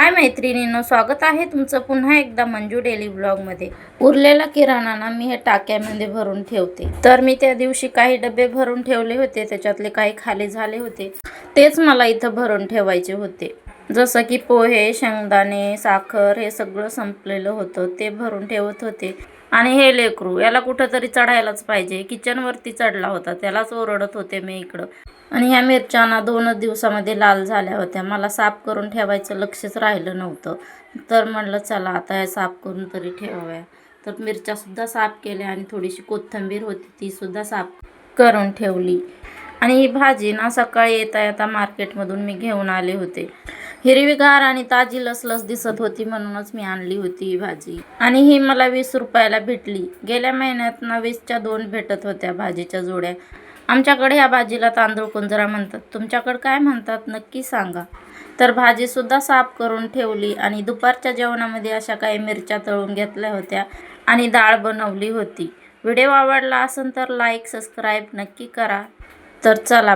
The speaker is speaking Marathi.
हाय मैत्रिणींनो, स्वागत आहे तुमचं पुन्हा एकदा मंजू डेली ब्लॉगमध्ये। उरलेला किराणा ना मी हे टाक्यामध्ये भरून ठेवते। तर मी त्या दिवशी काही डबे भरून ठेवले होते, त्याच्यातले काही खाली झाले होते, तेच मला इथं भरून ठेवायचे होते। जसं की पोहे, शेंगदाणे, साखर हे सगळं संपलेलं होतं, ते भरून ठेवत होते। आणि हे लेकरू याला कुठंतरी चढायलाच पाहिजे, किचनवरती चढला होता, त्यालाच ओरडत होते मी इकडं। आणि ह्या मिरच्या 2 दिवसामध्ये लाल झाल्या होत्या, मला साफ करून ठेवायचं लक्षच राहिलं नव्हतं। तर म्हणलं चला आता हे साफ करून तरी ठेवाव्या। तर मिरच्यासुद्धा साफ केल्या आणि थोडीशी कोथिंबीर होती तीसुद्धा साफ करून ठेवली। आणि ही भाजी ना सकाळी येता येता मार्केटमधून मी घेऊन आले होते। हिरवीगार आणि ताजी लसलस दिसत होती म्हणूनच मी आणली होती ही भाजी। आणि ही मला 20 रुपयाला भेटली। गेल्या महिन्यात 20च्या 2 भेटत होत्या भाजीच्या जोड्या। आमच्याकडे ह्या भाजीला तांदूळ कुंजरा म्हणतात, तुमच्याकडे काय म्हणतात नक्की सांगा। तर भाजीसुद्धा साफ करून ठेवली आणि दुपारच्या जेवणामध्ये अशा काही मिरच्या तळून घेतल्या होत्या आणि डाळ बनवली होती। व्हिडिओ आवडला असेल तर लाईक सबस्क्राईब नक्की करा। तर चला